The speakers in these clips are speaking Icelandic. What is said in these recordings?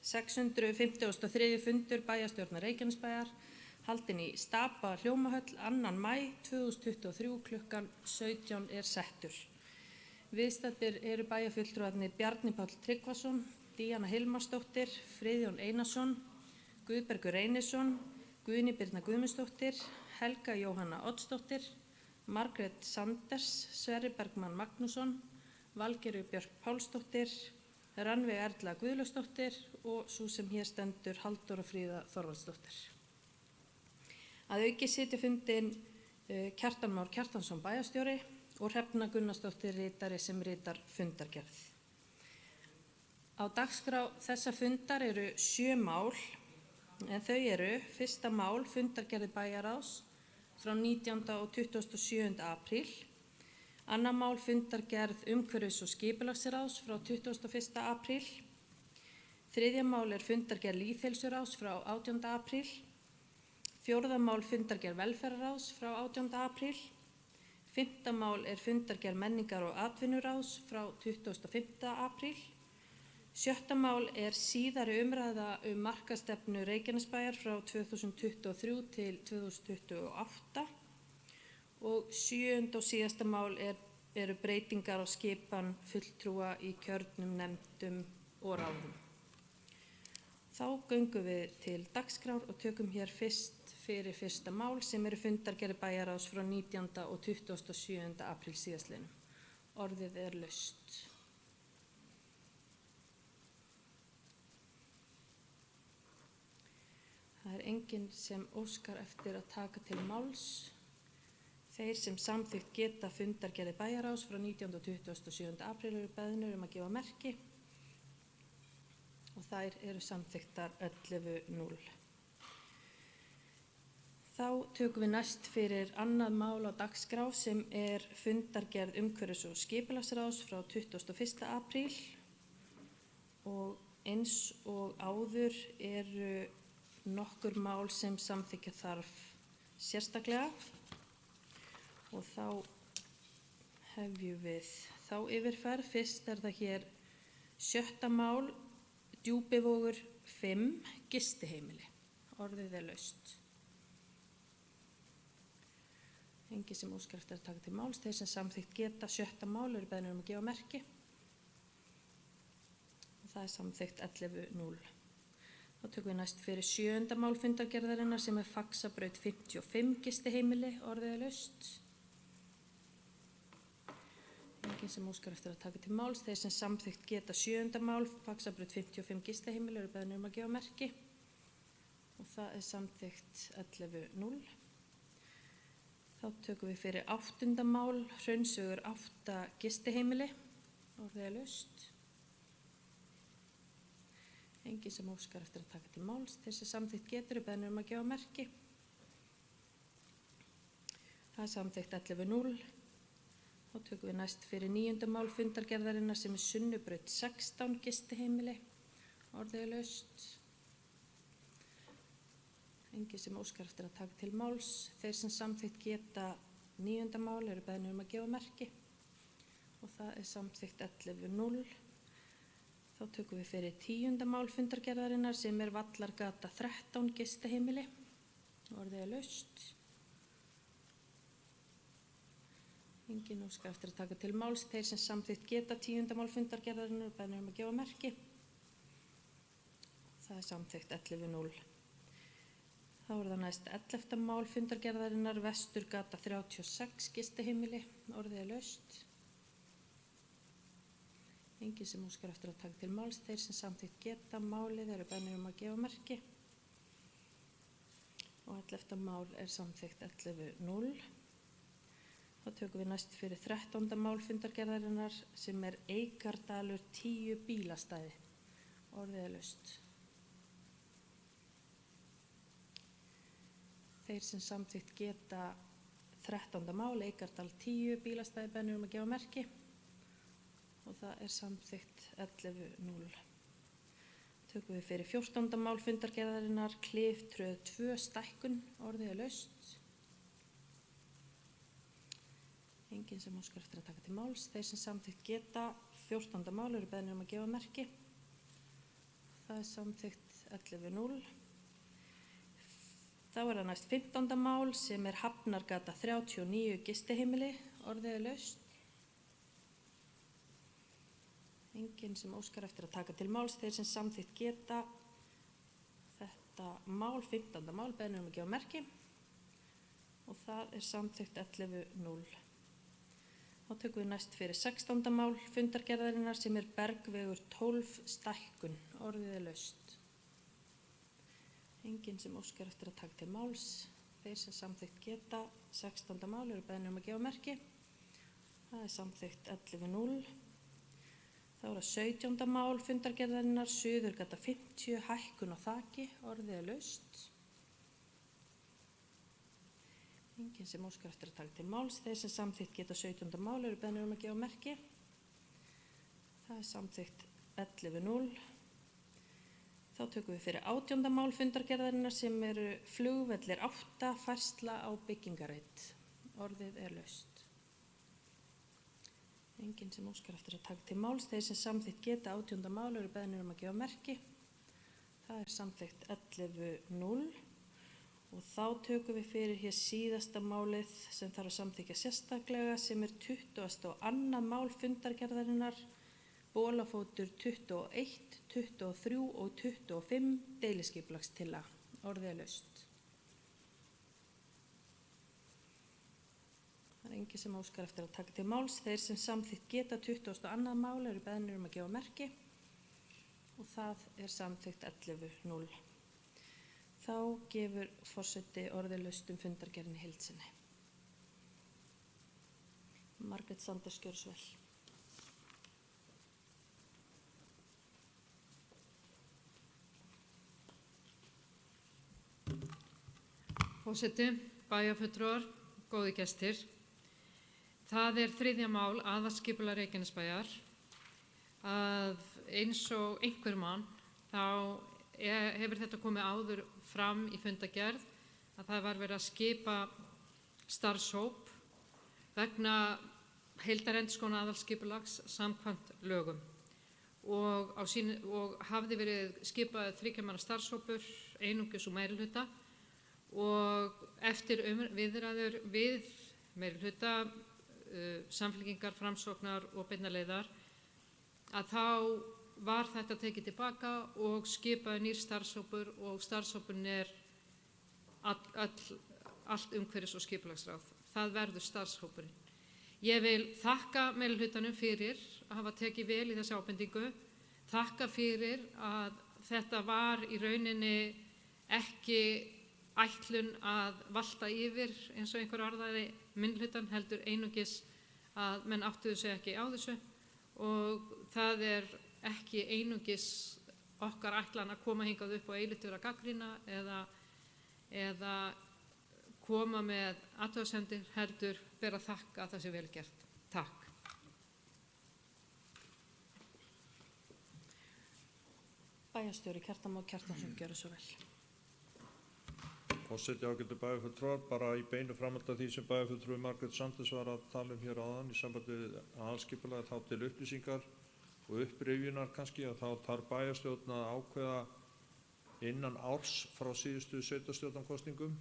653. fundur bæjarstjórnar Reykjanesbæjar haldinn í Stapa Hljómahöll 2. maí 2023 klukkan 17 er settur. Viðstaddir eru bæjarfulltrúarnir Bjarni Páll Tryggvason, Díana Hilmarsdóttir, Friðjón Einarsson, Guðbergur Reynisson, Guðný Birna Guðmundsdóttir, Helga Jóhanna Oddsdóttir, Margrét Sanders, Sverrir Bergmann Magnússon, Valgerður Björk Pálsdóttir, Rannveig Erla Guðlaugsdóttir og sú sem hér stendur Halldóra Fríða Þorvaldsdóttir. Að auki sitja fundinn Kjartan Már Kjartansson bæjarstjóri og Hrefna Gunnarsdóttir ritari sem ritar fundargerð. Á dagskrá þessa fundar eru 7 mál, en þau eru: fyrsta mál fundargerði bæjarráðs frá 19. og 27. apríl, annað mál fundargerð umhverfis- og skipulagsráðs frá 21. apríl, þriðja mál er fundargerð lýðheilsuráðs frá 18. apríl, fjórða mál fundargerð velferðarráðs frá 18. apríl, fimmta mál er fundargerð menningar- og atvinnuráðs frá 25. apríl, sjötta mál er síðari umræða markastefnu Reykjanesbæjar frá 2023 til 2028 og sjöunda og síðasta mál eru breytingar á skipan fulltrúa í kjörnum nefndum og ráðum. Þá göngum við til dagskrár og tökum hér fyrst fyrir fyrsta mál sem eru fundargerðir bæjarráðs frá 19. og 27. apríl síðastliðnum. Orðið er laust. Það er enginn sem óskar eftir að taka til máls. Þeir sem samþykkt geta fundargerðir bæjarráðs frá 19. og 27. apríl eru beðnir að gefa merki og þær eru samþykktar 11:0. Þá tökum við næst fyrir annað mál á dagskrá sem er fundargerð umhverfis- og skipulagsráðs frá 21. apríl og eins og áður eru nokkur mál sem samþykkja þarf sérstaklega og þá hefjum við þá yfirferð. Fyrst er það hér 7. mál, Djúpivogur 5, gistiheimili. Orðið er laust. Enginn sem óskar eftir að taka til máls. Þeir sem samþykkt geta 7. mál eru beðnir að gefa merki og það er samþykkt 11:0. Þá tökum við næst fyrir 7. mál fundargerðarinnar sem er Faxabraut 55 gistiheimili. Orðið er laust. Enginn sem óskar eftir að taka til máls. Þeir sem samþykkt geta 7. mál Faxabraut 55 gistiheimili eru beðnir að gefa merki og það er samþykkt 11:0. Þá tökum við fyrir 8. mál Hraunsugur 8 gistiheimili. Orðið er laust. Enginn sem óskar eftir að taka til máls. Þeir sem samþykkt getur beðnir að gefa merki. Það er samþykkt 11:0. Þá tökum við næst fyrir 9. mál fundargerðarinnar sem er Sunnubraut 16 gistiheimili. Orðið er laust. Enginn sem óskar eftir að taka til máls. Þeir sem samþykkt geta 9. mál eru beðnir að gefa merki og það er samþykkt 11:0. Þá tökum við fyrir 10. mál fundargerðarinnar sem er Vallargata 13 gistiheimili. Orðið er laust. Enginn óskar eftir að taka til máls. Þeir sem samþykkt geta 10. mál fundargerðarinnar eru beðnir að gefa merki. Það er samþykkt 11:0. Þá er það næst 11. mál fundargerðarinnar Vesturgata 36 gistiheimili. Orðið er laust. Enginn sem óskar eftir að taka til máls. Þeir sem samþykkt geta málið eru beðnir að gefa merki og 11. mál er samþykkt 11:0. Þá tökum við næst fyrir 13. mál fundargerðarinnar sem er Eikardalur 10 bílastæði. Orðið er laust. Þeir sem samþykkt geta 13. mál Eikardal 10 bílastæði beðnir að gefa merki og það er samþykkt 11:0. Tökum við fyrir 14. mál fundargerðarinnar Kliftröð 2 stækkun. Orðið er laust. Enginn sem óskar eftir að taka til máls. Þeir sem samþykkt geta 14. mál eru beðnir að gefa merki Það samþykkt 11.0. Þá það næst 15. mál sem Hafnargata 39 gistiheimili. Orðið laust. Enginn sem óskar eftir að taka til máls. Þeir sem samþykkt geta þetta mál, 15. mál, beðnir að gefa merki. Og það samþykkt 11.0. Þá tökum við næst fyrir 16. mál fundargerðarinnar sem Bergvegur 12 stækkun. Orðið laust. Enginn sem óskar eftir að taka til máls. Þeir sem samþykkt geta 16. mál eru beðnir að gefa merki. Það samþykkt 11.0. Þá það 17. mál fundargerðarinnar Suðurgata 50 hækkun á þaki. Orðið laust. Enginn sem óskar eftir að taka til máls. Þeir sem samþykkt geta 17. mál eru beðnir að gefa merki. Það samþykkt 11.0. Þá tökum við fyrir 18. mál fundargerðarinnar sem flugvellir 8 færsla á byggingarreit. Orðið laust. Enginn sem óskar eftir að taka til máls. Þeir sem samþykkt geta 18. mál eru beðnir að gefa merki. Það samþykkt 11.0. Og þá tökum við fyrir hér síðasta málið sem þarf að samþykja sérstaklega sem 22. mál fundargerðarinnar Bolafótur 21, 23 og 25 deiliskipulagstillaga. Orðið laust. Það enginn sem óskar eftir að taka til máls. Þeir sem samþykkt geta 22. mál eru beðnir að gefa merki og það samþykkt 11.0. Þá gefur forseti orðið laust fundargerðinni í heild sinni. Margrét Sanders gjörðu svo vel. Forseti, bæjarfulltrúar, góðir gestir. Það 3. mál aðalskipulag Reykjanesbæjar að eins og einhver mann þá hefur þetta komið áður fram í fundargerð að það var verið að skipa starfshóp vegna heildarendurskoðunar aðalskipulags samkvæmt lögum og hafði verið skipað 3 manna starfshópur einungis úr meirihluta og eftir viðræður við meirihluta Samfylkingar, Framsóknar og Beinnar leiðar að þá var þetta tekið tilbaka og skipaði nýr starfshópur og starfshópurinn allt umhverfis- og skipulagsráð. Það verður starfshópurinn. Ég vil þakka meirihlutanum fyrir að hafa tekið vel í þessi ábendingu, þakka fyrir að þetta var í rauninni ekki ætlun að valta yfir eins og einhver orðaði minnihlutan heldur einungis að menn áttuðu sig ekki á þessu og það ekki einungis okkar ætlan að koma hingað upp og eilítið vera að gagnrýna eða koma með athugasemdir heldur ber að þakka að það sé vel gert. Takk. Bæjarstjóri Kjartan Már Kjartansson gjörðu svo vel. Forseti, ágætu bæjarfulltrúar, bara í beinu framhaldi af því sem bæjarfulltrúi Margrét Sanders var að tala hér áðan í sambandi við aðalskipulag þá til upplýsingar og upprifjunar kannski að þá þarf bæjarstjórn að ákveða innan árs frá síðustu sveitarstjórnarkosningum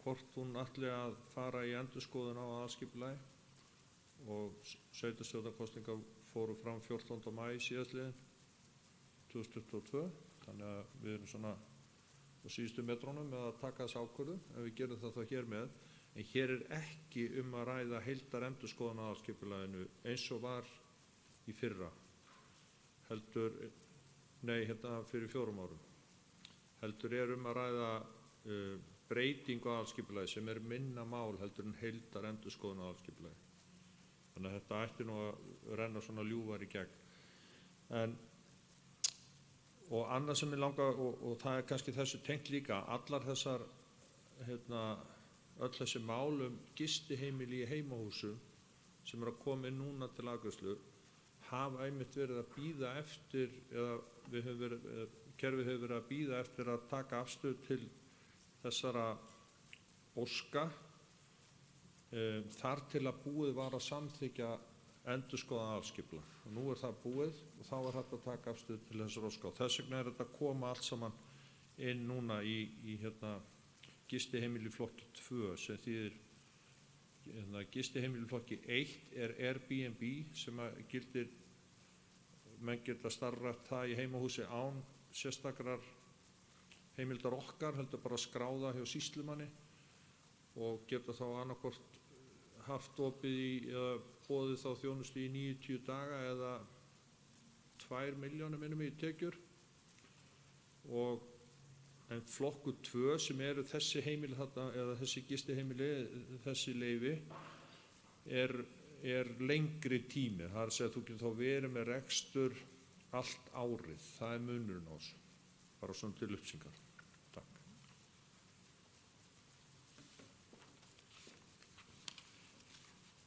hvort hún ætli að fara í endurskoðun á aðalskipulagi og sveitarstjórnarkosningar fóru fram 14. maí síðastliðinn 2022 þannig að við erum svona á síðustu metrónum með að taka þess ákvörðun en við gerum það þá hér með en hér ekki að ræða heildarendurskoðun á aðalskipulaginu eins og var í fyrra heldur, fyrir 4 árum heldur að ræða breytingu á aðalskipulagi sem minna mál heldur en heildarendurskoðun á aðalskipulagi þannig að þetta ætti nú að renna svona ljúfar í gegn og annað sem ég langa og það kannski þessu tengt líka allar þessar öll þessi mál gistiheimili í heimahúsum sem að koma inn núna til afgreiðslu hafa einmitt verið að bíða eftir eða kerfið hefur verið að bíða eftir að taka afstöðu til þessara óska þar til að búið var að samþykkja endurskoða aðalskipulag. Og nú það búið og þá hægt að taka afstöðu til þessar óska. Þess vegna þetta að koma allt saman inn núna í gistiheimili flokki 2 sem þýðir gistiheimili flokki 1 Airbnb sem að gildir, menn geta starfrætt það í heimahúsi án sérstakrar heimildar okkar, heldur bara að skráða hjá sýslumanni og geta þá annarkvort haft opið eða boðið þá þjónustu í 90 daga eða 2 milljónir minnum í tekjur. En flokku 2 sem eru þessi heimili þarna, eða þessi gistiheimili, þessi leyfi, er lengri tími. Það að segja að þú getur þá verið með rekstur allt árið. Það munurinn á þessu. Bara svona til upplýsingar. Takk.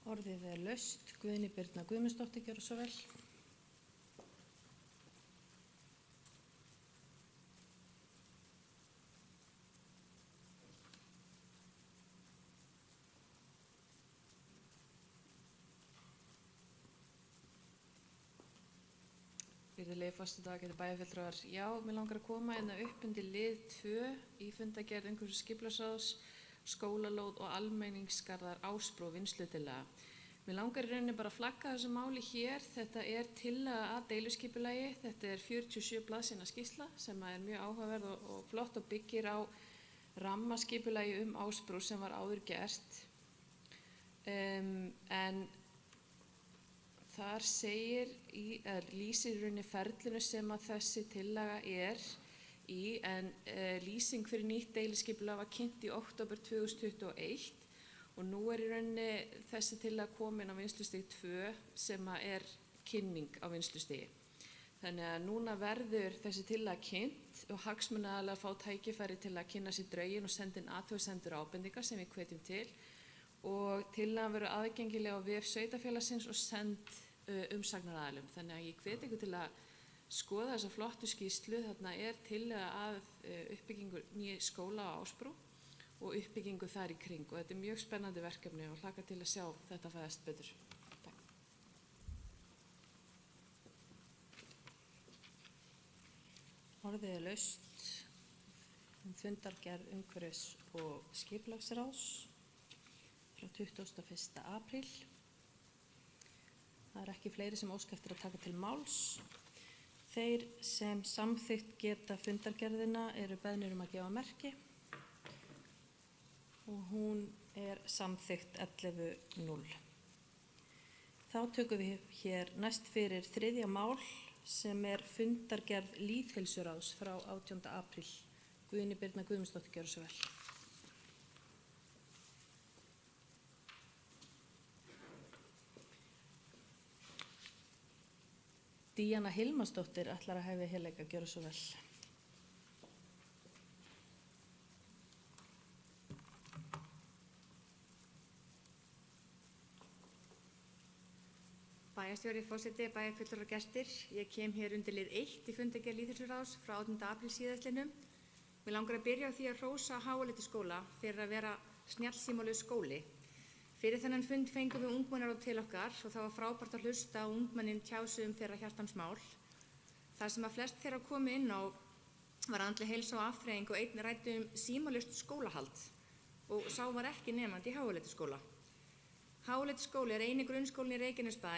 Orðið laust. Guðný Birna Guðmundsdóttir, gjörðu svo vel. Virðulegi forseti, ágætu bæjarfulltrúar. Já, mig langar að koma upp undir lið 2 í fundargerð umhverfis- og skipulagsráðs, skólalóð og almenningsgarðar Ásbrú vinnslutillaga. Mig langar í rauninni bara að flagga þessu máli hér. Þetta tillaga að deiluskipulagi. Þetta 47 blaðsíðna skýrsla sem mjög áhugaverð og flott og byggir á rammaskipulagi Ásbrú sem var áður gert. En þar segir lýsir í rauninni ferlinu sem að þessi tillaga í, en lýsing fyrir nýtt deiliskipulag var kynnt í október 2021 og nú í rauninni þessi tillaga komin á vinnslustig 2 sem kynning á vinnslustigi. Þannig að núna verður þessi tillaga kynnt og hagsmunaaðilar fá tækifæri til að kynna sér drögin og senda inn athugasemdir og ábendingar sem við hvetjum til. Og tillagan verður aðgengileg á vef sveitarfélagsins og send umsagnaraðilum. Þannig að ég hvet ykkur til að skoða þessa flottu skýrslu. Þarna tillaga að uppbyggingu nýja skóla á Ásbrú og uppbyggingu þar í kring. Og þetta mjög spennandi verkefni og hlakka til að sjá þetta fæðast betur. Takk. Orðið laust. Fundargerð umhverfis- og skipulagsráðs frá 21. apríl. Það ekki fleiri sem óska eftir að taka til máls. Þeir sem samþykkt geta fundargerðina eru beðnir að gefa merki og hún samþykkt 11.0. Þá tökum við hér næst fyrir 3. mál sem fundargerð lýðheilsuráðs frá 18. apríl. Guðný Birna Guðmundsdóttir, gjörðu svo vel. Díana Hilmarsdóttir ætlar að hefja hérleika, gjörðu svo vel. Bæjarstjóri, forseti, bæjarfulltrúar og gestir. Ég kem hér undir lið 1 í fundargerð lýðheilsuráðs frá 18. apríl síðastliðnum. Mig langar að byrja á því að hrósa Háaleitisskóla fyrir að vera snjallsímalaus skóli. Fyrir þennan fund fengum við ungmennar til okkar og það var frábært að hlusta á ungmennin tjá sig þeirra hjartans mál. Það sem að flest þeirra komu inn á var andleg heilsa og afþreying og einn ræddi símalaust skólahald og sá var ekki nemandi í Háaleitisskóla. Háaleitisskóli eini grunnskólinn í Reykjanesbæ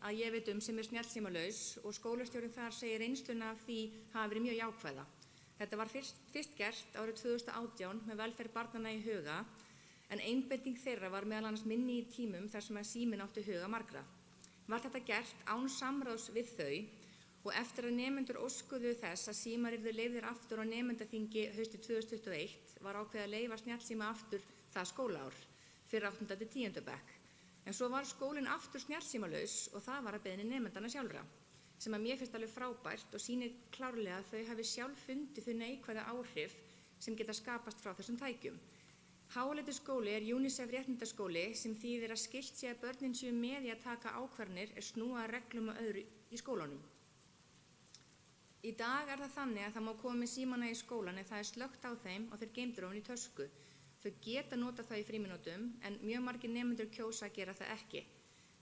að ég veit sem snjallsímalaus og skólastjórinn þar segir reynsluna af því hafi verið mjög jákvæða. Þetta var fyrst gert árið 2018 með velferð barnanna í huga, en einbeiting þeirra var meðal annars minni í tímum þar sem að síminn átti huga margra. Var þetta gert án samráðs við þau og eftir að nemendur óskuðu þess að símar yrðu leyfðir aftur á nemendaþingi haustið 2021 var ákveðið að leyfa snjallsíma aftur það skólaár fyrir 8. til 10. bekk. En svo var skólinn aftur snjallsímalaus og það var að beiðni nemendana sjálfra, sem að mér finnst alveg frábært og sýnir klárlega að þau hafi sjálf fundið þau neikvæðu áhrif sem geta skapast frá þessum tækjum. Háaleitisskóli UNICEF réttindaskóli sem þýðir að skylt sé að börnin séu með í að taka ákvarðanir snúa að reglum og öðru í skólanum. Í dag það þannig að það má koma með símana í skólan en það slökkt á þeim og þeir geymdir ofan í tösku. Þau geta nota það í frímínútum en mjög margir nemendur kjósa að gera það ekki.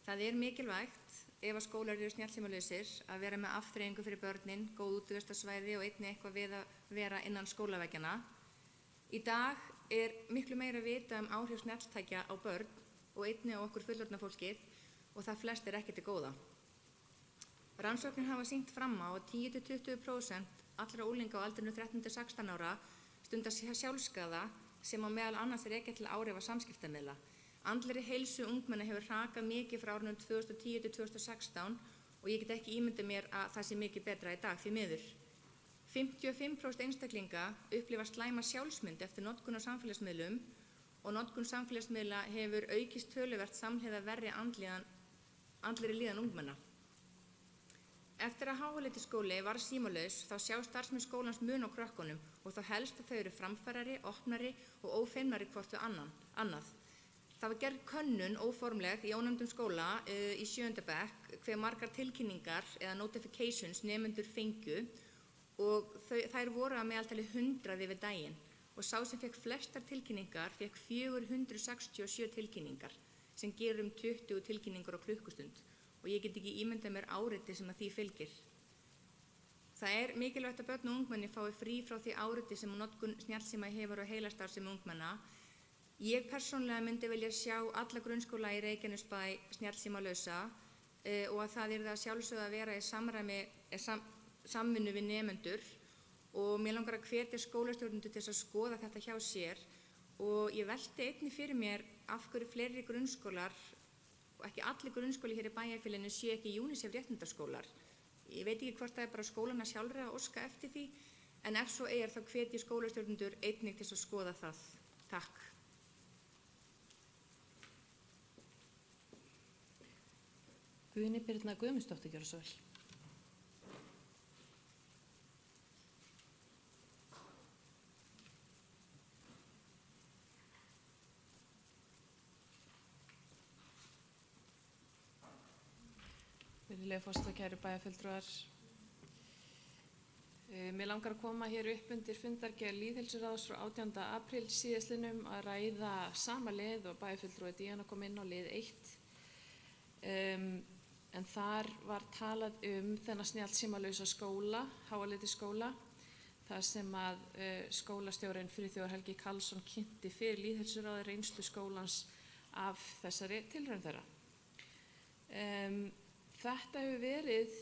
Það er mikilvægt ef að skólar eru snjallsímalausir að vera með afþreyingu fyrir börnin, góð útivistarsvæði og einnig eitthvað við að vera innan skólaveggjanna. Í dag er miklu meira að vita áhrif snjalltækja á börn og einnig á okkur fullorðna fólkið og það flest er ekki til góða. Rannsóknir hafa sýnt fram á að 10–20% allra unglinga á aldrinu 13–16 ára stunda sjálfskaða sem á meðal annars er ekki til áhrifa samskiptamiðla. Andlegri heilsu ungmenna hefur hrakað mikið frá árunum 2010–2016 og ég get ekki ímyndað mér að það sé mikið betra í dag því miður. 55% einstaklinga upplifa slæma sjálfsmynd eftir notkun á samfélagsmiðlum og notkun samfélagsmiðla hefur aukist töluvert samhliða verri andlegri líðan ungmenna. Eftir að Háaleitiskóli var símalaus þá sjá starfsmenn skólans mun á krökkunum og þá helst að þau eru framfærari, opnari og ófeimnari hvort við annað. Það var gerð könnun óformleg í ónefndum skóla í 7. bekk hve margar tilkynningar eða notifications nemendur fengju og þær voru að meðaltali 100 yfir daginn og sá sem fekk flestar tilkynningar fekk 467 tilkynningar sem gerur 20 tilkynningar á klukkustund og ég get ekki ímyndað mér áreiti sem að því fylgir. Það er mikilvægt að börn og ungmenni fái frí frá því áreiti sem notkun snjallsíma hefur á heilastarfsemi ungmenna. Ég persónulega myndi vilja sjá alla grunnskóla í Reykjanesbæ snjallsímalausa og að það yrði að sjálfsögðu að vera í samvinnu við nemendur og mér langar að hvetja skólastjórnendur til þess að skoða þetta hjá sér og ég velti einnig fyrir mér af hverju fleiri grunnskólar og ekki allir grunnskóli hér í bæjarfélaginu séu ekki UNICEF réttindaskólar. Ég veit ekki hvort það er bara skólana sjálfra að óska eftir því en ef svo er þá hvet ég skólastjórnendur einnig til þess að skoða það. Takk. Guðni Birna Guðmundsdóttir, gjörðu svo vel. Virðulegi forseti, kæru bæjarfulltrúar. Mér langar að koma hér upp undir fundargerð lýðheilsuráðs frá 18. apríl síðastliðnum að ræða sama lið og bæjarfulltrúi Díana kom inn á lið 1. En þar var talað þennan snjallsímalausa skóla, Háaleitiskóla, þar sem að skólastjórinn Friðþjófur Helgi Karlsson kynnti fyrir lýðheilsuráði reynslu skólans af þessari tilraun þeirra. Þetta hefur verið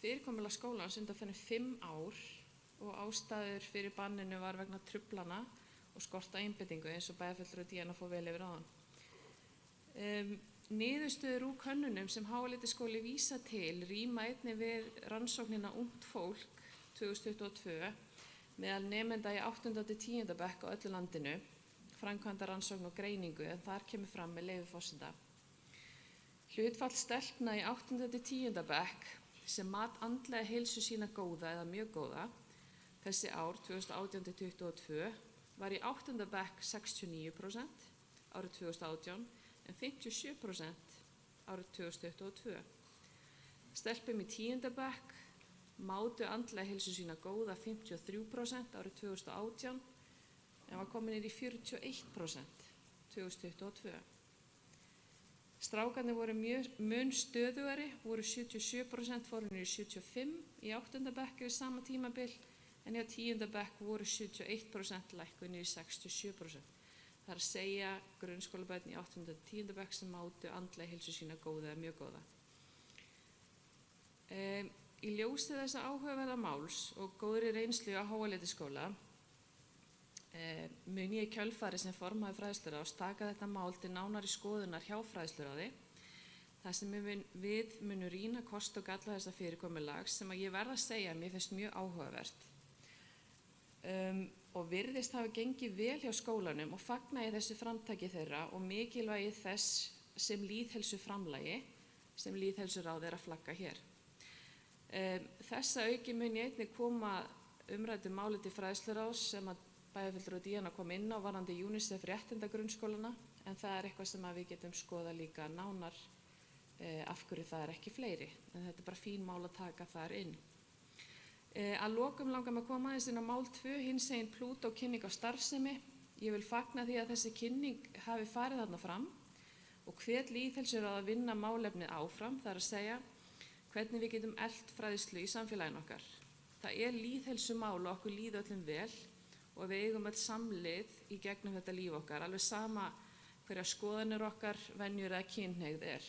fyrirkomulag skólans undanfarin 5 ár og ástæður fyrir banninu var vegna truflana og skorta einbeitingu eins og bæjarfulltrúi Díana fór vel yfir áðan. Niðurstöður úr könnunum sem Háaleitiskóli vísa til rýma einnig við rannsóknina Ungt fólk 2022 meðal nemenda í 8. til 10. bekk á öllu landinu, framkvæmda rannsókn og greiningu en þar kemur fram með leyfi forseta. Hlutfall stelpna í 8. til 10. bekk sem mat andlega heilsu sína góða eða mjög góða þessi ár 2018–2022 var í 8. bekk 69% árið 2018 en 57% árið 2022. Stelpum í 10. bekk mátu andlega heilsu sína góða 53% árið 2018 en var komin í 41% 2022. Strákarnir voru mun stöðugari, voru 77% fóru í 75% í 8. bekk við sama tímabil en í 10. bekk voru 71% lækkun í 67%. Það er að segja grunnskólabörn í 8. til 10. bekk sem mátu andlega heilsu sína góða eða mjög góða. Í ljósi þessa áhugaverða máls og góðri reynslu á Háaleitiskóla mun ég í kjölfari sem formaður fræðsluráðs taka þetta mál til nánari skoðunar hjá fræðsluráði þar sem við munum rýna kost og galla þessa fyrirkomulags sem að ég verð að segja að mér finnst mjög áhugavert og virðist hafa gengið vel hjá skólanum og fagna í þessu framtaki þeirra og mikilvægi þess sem lýðheilsuframlagi sem lýðheilsuráð er að flagga hér. Þessa auki mun ég einnig koma umræddu máli til fræðsluráðs sem að bæjarfulltrúi Díana kom inn á varðandi UNICEF réttindagrunnskólana en það er eitthvað sem við getum skoða líka nánar af hverju það er ekki fleiri en þetta er bara fín mál að taka þar inn. Að lokum langar mig að koma aðeins inn á mál 2 hinsegin Plútó kynning á starfsemi. Ég vil fagna því að þessi kynning hafi farið þarna fram og hvet lýðheilsuráð að vinna málefnið áfram, það er að segja hvernig við getum eflt fræðslu í samfélaginu okkar. Það er lýðheilsumál og okkur líði öllum vel og við eigum öll samlið í gegnum þetta líf okkar, alveg sama hverja skoðanir okkar, venjur eða kynhneigð er.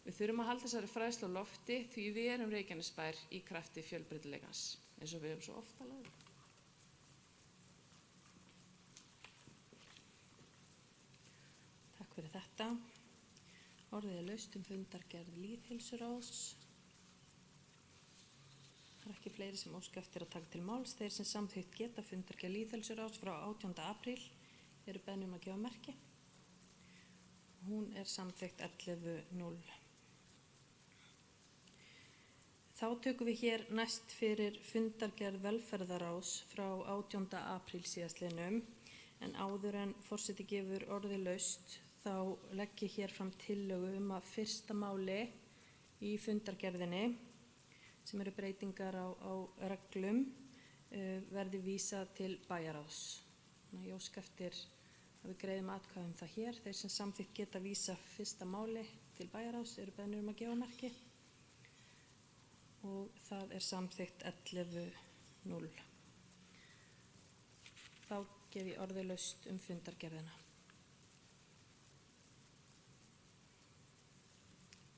Við þurfum að halda þessari fræðslu á lofti því við erum Reykjanesbær í krafti fjölbreytileikans, eins og við höfum svo oft talað um. Takk fyrir þetta. Orðið er laust fundargerð lýðheilsuráðs. Það er ekki fleiri sem óska eftir að taka til máls. Þeir sem samþykkt geta fundargerð lýðheilsuráðs frá 18. apríl eru beðnir að gefa merki. Hún er samþykkt 11.0. Þá tökum við hér næst fyrir fundargerð velferðaráðs frá 18. apríl síðastliðnum, en áður en forseti gefur orðið laust þá legg ég hér fram tillögu að fyrsta máli í fundargerðinni, sem eru breytingar á reglum, verði vísað til bæjarráðs. Ég óska eftir að við greiðum atkvæði það hér. Þeir sem samþykkt geta vísa fyrsta máli til bæjarráðs eru beðnir að gefa merki og það er samþykkt 11.0. Þá gef ég orðið laust fundargerðina.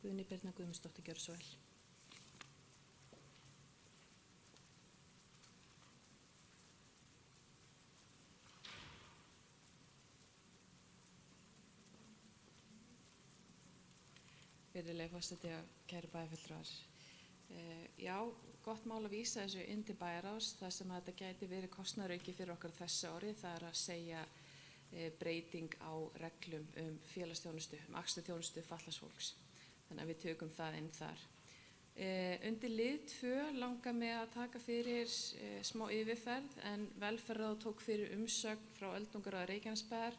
Guðný Birna Guðmundsdóttir, gjörðu svo vel. Virðulegi forseti og kæru bæjarfulltrúar. Já, gott mál að vísa þessu inn til bæjarráðs þar sem þetta gæti verið kostnaðarauki fyrir okkur þessu árið. Það er að segja breyting á reglum félagsþjónustu, akstursþjónustu fatlaðs fólks. Þannig að við tökum það inn þar. Undir lið 2 langar mig að taka fyrir smá yfirferð en velferðarráð tók fyrir umsögn frá öldungaráði Reykjanesbæjar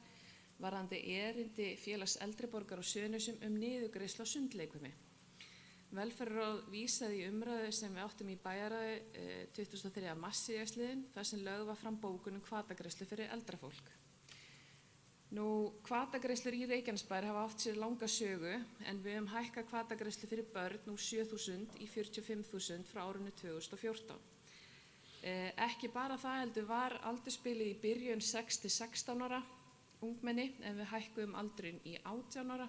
varðandi erindi félags eldri borgara á Suðurnesjum niðurgreiðslu á sundleikfimi. Velferðarráð vísaði í umræðu sem við áttum í bæjarráði 23. mars síðastliðinn þar sem lögð var fram bókun hvatagreiðslu fyrir eldra fólk. Hvatagreiðslur í Reykjanesbær hafa átt sér langa sögu en við höfum hækkað hvatagreiðslu fyrir börn úr 7.000 í 45.000 frá árinu 2014. Ekki bara það heldur var aldursbilið í byrjun 6-16 ára ungmenni en við hækkuðum aldurinn í 18 ára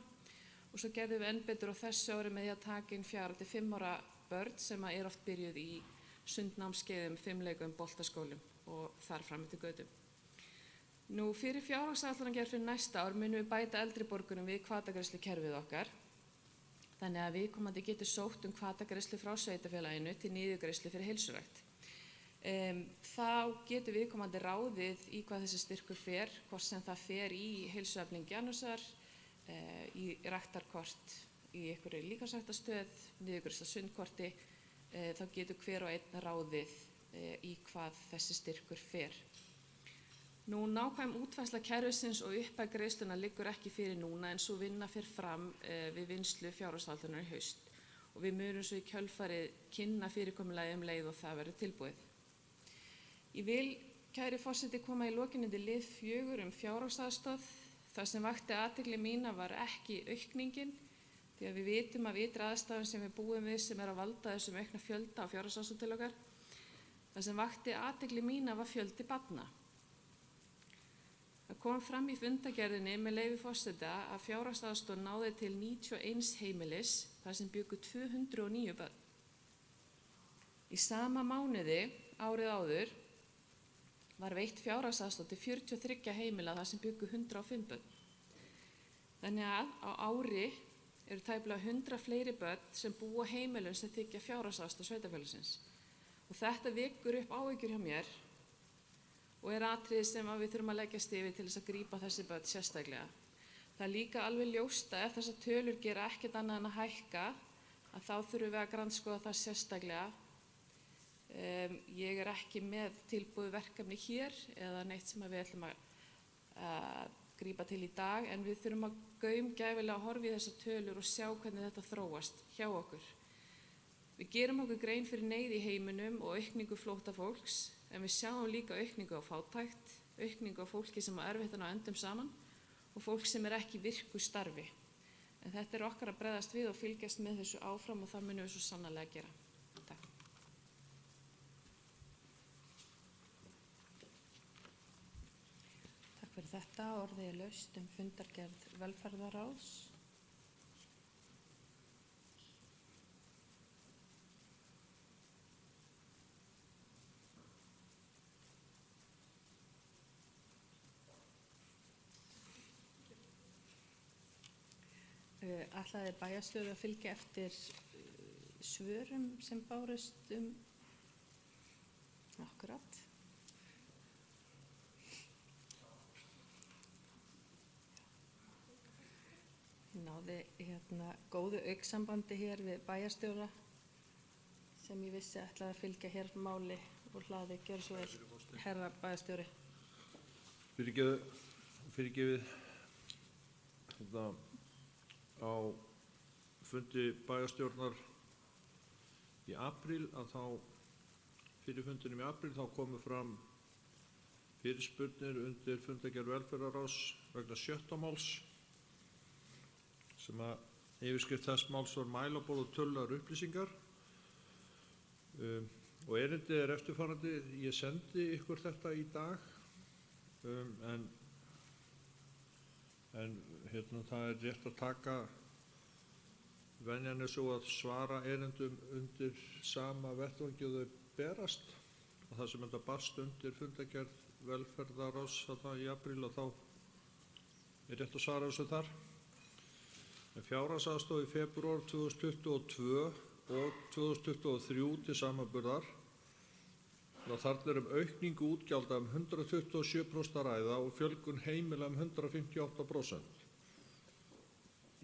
og svo gerðum við enn betur á þessu ári með því að taka inn 4-5 ára börn sem er oft byrjuð í sundnámskeiðum, fimleikum, boltaskólum og þar fram eftir götum. Fyrir fjárhagsáætlanagerð fyrir næsta ár munum við bæta eldri borgurum við hvatagreiðslukerfið okkar þannig að viðkomandi getur sótt hvatagreiðslu frá sveitarfélaginu til niðurgreiðslu fyrir heilsurækt. Þá getur viðkomandi ráðið í hvað þessi styrkur fer, hvort sem það fer í heilsuefling Janusar, í ræktarkort, í einhverju líkamsræktarstöð, niðurgreiðslu sundkorti, þá getur hver og einn ráðið í hvað þessi styrkur fer. Nákvæm útfærsla kerfisins og upphæð greiðsluna liggur ekki fyrir núna en svo vinna fer fram við vinnslu fjárhagsáætlunar í haust og við munum svo í kjölfarið kynna fyrirkomulagið leið og það verður tilbúið. Ég vil, kæri forseti, koma í lokinni til lið 4 fjárhagsaðstoð. Það sem vakti athygli mína var ekki aukningin, því að við vitum af ytri aðstæðum sem við búum við sem er að valda þessum aukna fjölda á fjárhagsaðstoð til okkar. Það sem vakti athygli mína var fjöldi barna. Það kom fram í fundargerðinni með leyfi forseta að fjárhagsaðstoð náði til 91 heimilis þar sem bjuggu 209 börn. Í sama mánuði árið áður var veitt fjárhagsaðstoð til 43 heimila þar sem bjuggu 105 börn. Þannig að á ári eru tæplega 100 fleiri börn sem búa á heimilum sem þiggja fjárhagsaðstoð sveitarfélagsins. Og þetta vekur upp áhyggjur hjá mér og er atriði sem við þurfum að leggjast yfir til þess að grípa þessi börn sérstaklega. Það er líka alveg ljóst að ef þessar tölur gera ekkert annað en að hækka, að þá þurfum við að grandskoða það sérstaklega. Ég er ekki með tilbúið verkefni hér eða neitt sem við ætlum að grípa til í dag en við þurfum að gaumgæfilega horfa í þessar tölur og sjá hvernig þetta þróast hjá okkur. Við gerum okkur grein fyrir neyð í heiminum og aukningu flóttafólks en við sjáum líka aukningu á fátækt, aukningu á fólki sem á erfitt að ná endum saman og fólk sem er ekki í virku starfi. En þetta er okkar að bregðast við og fylgjast með þessu áfram og það munum við svo sannarlega gera. Takk. Takk fyrir þetta. Orðið er laust fundargerð velferðarráðs. Ætlaði bæjarstjóri að fylgja eftir svörum sem bárust akkurat. Ég náði góðu auksambandi hér við bæjarstjóra sem ég vissi ætlaði að fylgja hér máli og hlaði. Gjör svo vel, herra bæjarstjóri. Fyrirgefið þetta á fundi bæjarstjórnar í apríl fyrir fundinum í apríl þá komu fram fyrirspurnir undir fundargerð velferðarráðs vegna 7. máls sem að yfirskrift þess máls var mælaborð og tölulegar upplýsingar og erindið er eftirfarandi. Ég sendi ykkur þetta í dag en það er rétt að taka venjan er svo að svara erindum undir sama vettvangi og þau berast og það sem þetta barst undir fundargerð velferðarráðs í apríl og þá er rétt að svara þessu þar. Fjárhagsaðstoð í febrúar 2022 og 2023 til samanburðar. Þarna er aukningu útgjalda 127% að ræða og fjölgun heimila 158%.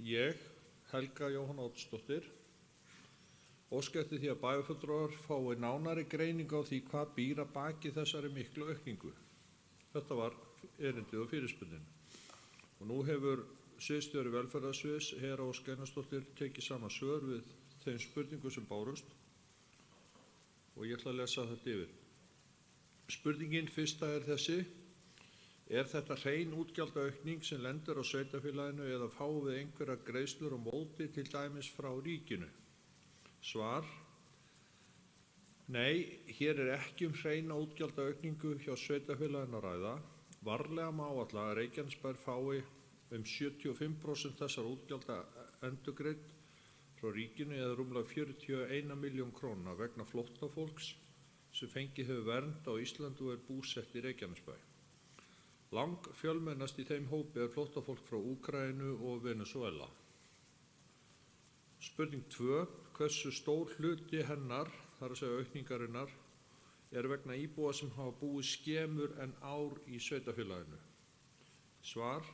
Ég, Helga Jóhanna Oddsdóttir, óska eftir því að bæjarfulltrúar fái nánari greiningu á því hvað býr að baki þessari miklu aukningu. Þetta var erindið og fyrirspurnin. Og nú hefur sviðsstjóri velferðarsviðs, Hera Ósk Einarsdóttir, tekið saman svör við þeim spurningum sem bárust og ég ætla að lesa þetta yfir. Spurningin fyrsta er þessi: er þetta hrein útgjaldaaukning sem lendir á sveitarfélaginu eða fáum við einhverjar greiðslur á móti til dæmis frá ríkinu? Svar: nei, hér er ekki hreina útgjaldaaukningu hjá sveitarfélaginu að ræða. Varlega má áætla að Reykjanesbær fái 75% þessar útgjalda endurgreidd frá ríkinu eða rúmlega 41 milljón króna vegna flóttafólks sem fengið hefur vernd á Íslandi og er búsett í Reykjanesbæ. Langfjölmennast í þeim hópi er flóttafólk frá Úkraínu og Venezuela. Spurning 2. Hversu stór hluti hennar, þar að segja aukningarinnar, er vegna íbúa sem hafa búið skemur en ár í sveitarfélaginu? Svar: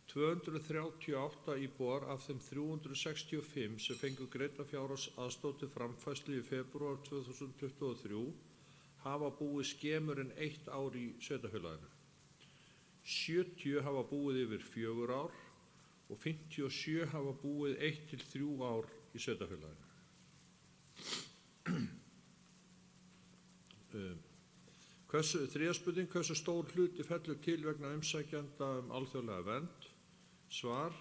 238 íbúar af þeim 365 sem fengu greidda fjárhagsaðstoð til framfærslu í febrúar 2023 hafa búið skemur en 1 ár í sveitarfélaginu. 70 hafa búið yfir 4 ár og 57 hafa búið 1 til 3 ár í sveitarfélaginu. Þriðja spurning: hversu stór hluti fellur til vegna umsækjenda alþjóðlega vernd? Svar: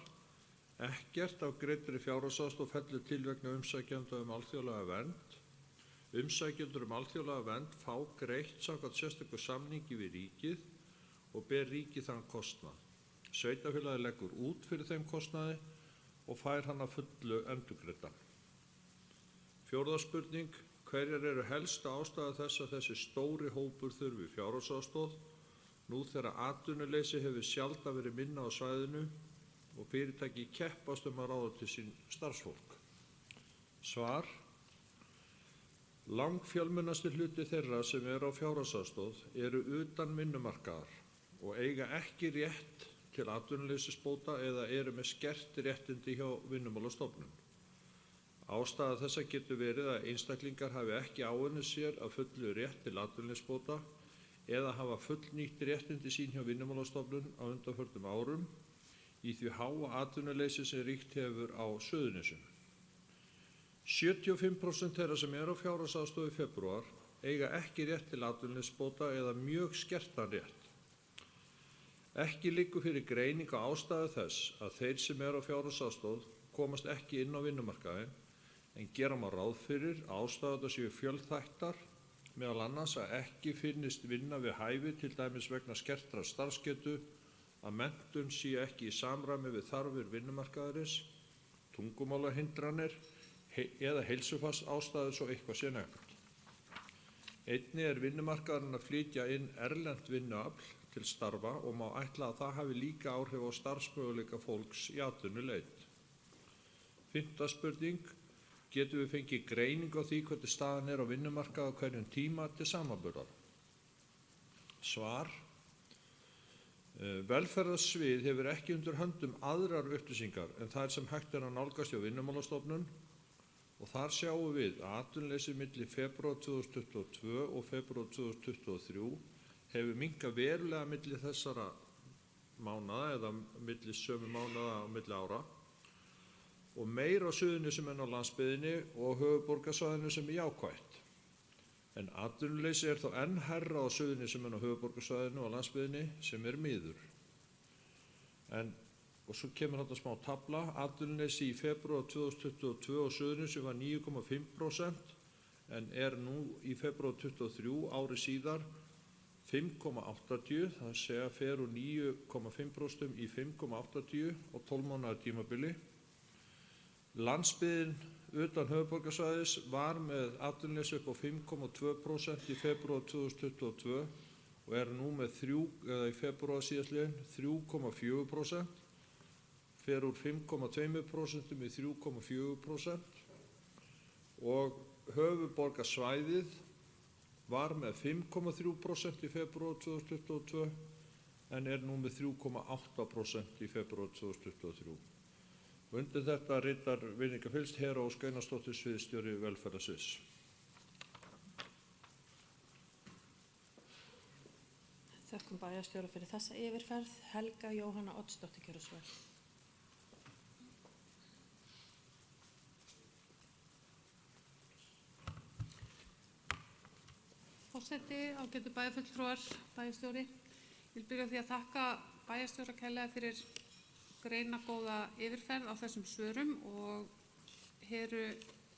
ekkert af greiddri fjárhagsaðstoð fellur til vegna umsækjenda alþjóðlega vernd. Umsækjendur alþjóðlega vernd fá greitt samkvæmt sérstöku samningi við ríkið og ber ríkið þann kostnað. Sveitarfélagið leggur út fyrir þeim kostnaði og fær hann að fullu endurgreiddan. Fjórða spurning: hverjar eru helstu ástæður þess að þessi stóri hópur þurfi fjárhagsaðstoð nú þegar atvinnuleysi hefur sjaldan verið minna á svæðinu og fyrirtæki keppast að ráða til sín starfsfólk? Svar: langfjölmennasti hluti þeirra sem eru á fjárhagsaðstoð eru utan vinnumarkaðar og eiga ekki rétt til atvinnuleysisbóta eða eru með skert réttindi hjá Vinnumálastofnun. Ástæða þessa getur verið að einstaklingar hafi ekki áunnið sér að fullu rétt til atvinnuleysisbóta eða hafa fullnýtt réttindi sín hjá Vinnumálastofnun á undanförnum árum í því háa atvinnuleysi sem ríkt hefur á Suðurnesjum. 75% þeirra sem eru á fjárhagsaðstoð í febrúar eiga ekki rétt til atvinnuleysisbóta eða mjög skertan rétt. Ekki liggur fyrir greining á ástæðu þess að þeir sem eru á fjárhagsaðstoð komast ekki inn á vinnumarkaðinn, en gera má ráð fyrir að ástæðurnar séu fjölþættar, meðal annars að ekki finnist vinna við hæfi, til dæmis vegna skertrar starfsgetu, að menntun sé ekki í samræmi við þarfir vinnumarkaðarins, tungumálahindranir eða heilsufarsástæður svo eitthvað sé nefnt. Einnig er vinnumarkaðurinn að flytja inn erlent vinnuafl til starfa og má ætla að það hafi líka áhrif á starfsmöguleika fólks í atvinnuleit. 5. spurning: getum við fengið greiningu á því hvernig staðan er á vinnumarkaði á hverjum tíma til samanburðar? Svar: velferðarsvið hefur ekki undir höndum aðrar upplýsingar en þær sem hægt er að nálgast hjá Vinnumálastofnun, og þar sjáum við að atvinnuleysi milli febrúar 2022 og febrúar 2023 hefur minnkað verulega milli þessara mánaða eða milli sömu mánaða á milli ára, og meira á Suðurnesjum en á landsbyggðinni og höfuðborgarsvæðinu sem er jákvætt. En atvinnuleysi er þó enn hærra á Suðurnesjum en á höfuðborgarsvæðinu og landsbyggðinni sem er miður. Og svo kemur þetta smá tafla. Atvinnuleysi í febrúar 2022 á Suðurnesjum var 9,5% en er nú í febrúar 2023 ári síðar 5,80, það segja fer úr 9,5% í 5,80 á 12 mánaða tímabili. Landsbyggðin utan höfuðborgarsvæðis var með atvinnuleysi upp á 5,2% í febrúar 2022 og er nú með í febrúar síðastliðinn 3,4%, fer úr 5,2% í 3,4%, og höfuðborgarsvæðið var með 5,3% í febrúar 2022 en er nú með 3,8% í febrúar 2023. Undir þetta ritar vinningafylgst Hera Ósk Einarsdóttir, sviðsstjóri velferðarsviðs. Þökkum bæjarstjóra fyrir þessa yfirferð. Helga Jóhanna Oddsdóttir, gjörðu svo vel. Forseti, ágætu bæjarfulltrúar, bæjarstjóri. Ég vil byrja á því að þakka bæjarstjóra kærlega fyrir greinagóða yfirferð á þessum svörum og Heru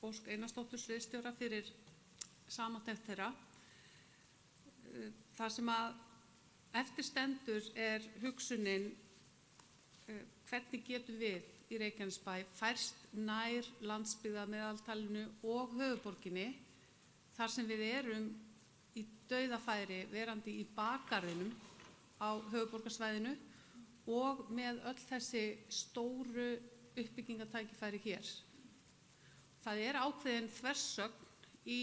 Ósk Einarsdóttur, sviðsstjóra, fyrir samantekt þeirra. Það sem að eftir stendur er hugsunin hvernig getum við í Reykjanesbæ færst nær landsbyggðarmeðaltalinu og höfuðborginni, þar sem við erum í dauðafæri verandi í bakgarðinum á höfuðborgarsvæðinu og með öll þessi stóru uppbyggingatækifæri hér. Það er ákveðin þversögn í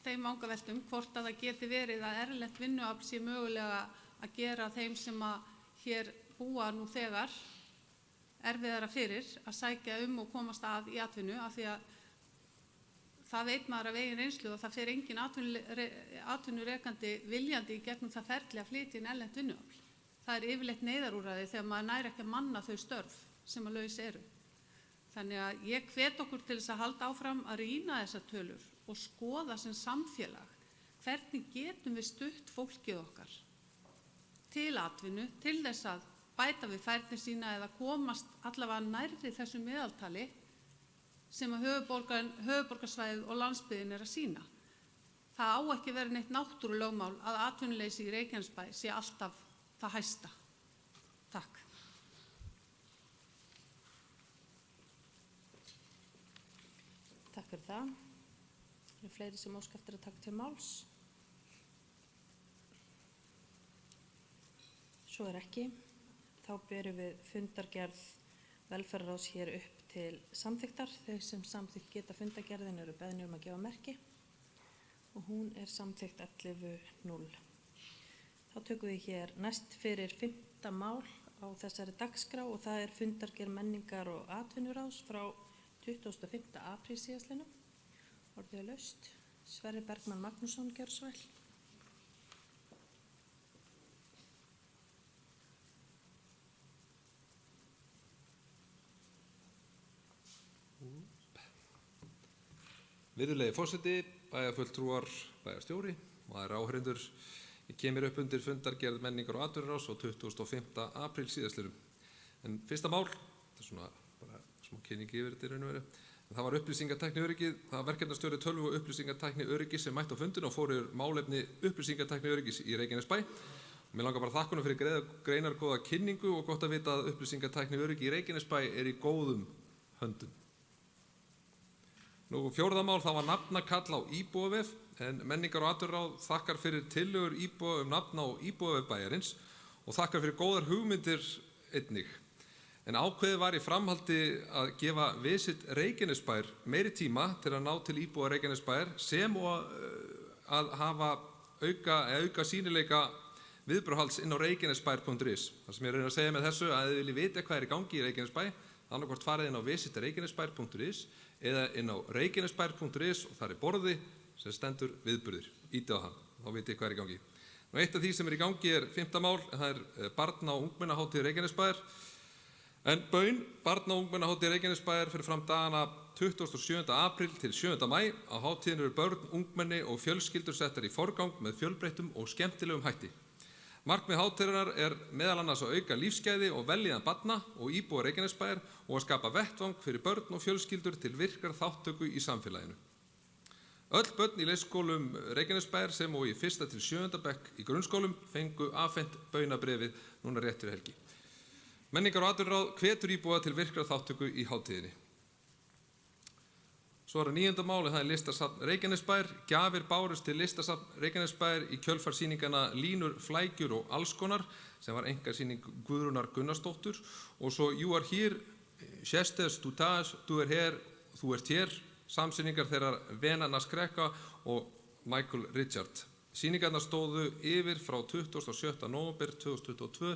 þeim vangaveltum hvort að það geti verið að erlent vinnuafl sé mögulega að gera þeim sem að hér búa nú þegar erfiðara fyrir að sækja og komast að í atvinnu, af því að það veit maður af eigin reynslu og það fer engin atvinnurekandi viljandi í gegnum það ferli að flytja inn erlent vinnuafl. Það er yfirleitt neyðarúrræði þegar maður nær ekki að manna þau störf sem að laus eru. Þannig að ég hvet okkur til þess að halda áfram að rýna þessar tölur og skoða sem samfélag hvernig getum við stutt fólkið okkar til atvinnu, til þess að bæta við færni sína eða komast allavega nærri þessu meðaltali sem að höfuðborgarsvæðið og landsbyggðin er að sýna. Það á ekki verið neitt náttúrulögmál að atvinnuleysi í Reykjanesbæ sé alltaf það hæsta. Takk. Takk fyrir það. Það eru fleiri sem óska eftir að taka til máls. Svo er ekki. Þá berum við fundargerð velferðarráðs hér upp til samþykktar. Þau sem samþykkt geta fundargerðin eru beðnir að gefa merki og hún er samþykkt 11.0. Þá tökum við hér næst fyrir 5. mál á þessari dagskrá og það er fundargerð menningar og atvinnuráðs frá 25. apríl síðastliðnum. Orðið er laust. Sverrir Bergmann Magnússon, gjörðu svo vel. Virðulegi forseti, bæjarfulltrúar, bæjarstjóri og aðrir áheyrendur. Ég kemur upp undir fundargerð menningar og atvinnuráðs á 25. apríl síðastliðnum. En fyrsta mál, þetta er svona bara smá kynningi yfir þetta í raun og veru. Það var upplýsingatækni öryggið, það var verkefnastjóri tölvu og upplýsingatækni öryggis sem mætti á fundinu og fór yfir málefni upplýsingatækni öryggis í Reykjanesbæ. Mér langar bara að þakka honum fyrir greinargóða kynningu og gott að vita að upplýsingatækni öryggi í Reykjanesbæ í góðum höndum. Nú, fjórða mál, það var nafnakall á íbúavef, en menningar- og atvinnuráð þakkar fyrir tillögur íbúa nafna á íbúavef bæjarins og þakkar fyrir góðar hugmyndir einnig. En ákveðið var í framhaldi að gefa Visit Reykjanesbær meiri tíma til að ná til íbúa Reykjanesbæjar sem og að hafa auka sýnileika viðbragðshalds inn á reykjanesbær.is. Það sem ég reyna að segja með þessu að þið viljið vita hvað í gangi í Reykjanesbæ, annarkvort farið inn á visitreykjanesbær.is eða inn á reykjanesbær.is og þar borði sem stendur viðburðir. Ítið á hann, þá vitið hvað í gangi. Nú, eitt af því sem í gangi 5. mál, það barna- og ungmennahátíð Reykjanesbæjar. En baun barna- og ungmennahátíð Reykjanesbæjar fyrir fram dagana 27. apríl til 7. maí. Á hátíðinu eru börn, ungmenni og fjölskyldur settar í forgang með fjölbreyttum og skemmtilegum hætti. Markmið hátíðarinnar meðal annars að auka lífsgæði og vellíðan barna og íbúa Reykjanesbæjar og að skapa vettvang fyrir börn og fjölskyldur til virkrar þátttöku í samfélaginu. Öll börn í leikskólum Reykjanesbæjar sem og í 1. til 7. bekk í grunnskólum fengu afhent baunabrefið núna rétt fyrir helgi. Menningar- og atvinnuráð hvetur íbúa til virkrar þátttöku í hátíðinni. Svo 9. máli, það listasafn Reykjanesbæjar. Gjafir bárust til listasafn Reykjanesbæjar í kjölfarsýningana Línur, flækjur og allskonar sem var einkasýning Guðrúnar Gunnarsdóttur og svo You Are Here, Chestes, Tutage, Þú ert hér, samsýningar þeirra Vena Naskreka og Michael Richard. Sýningarnar stóðu yfir frá 27. nóvember 2022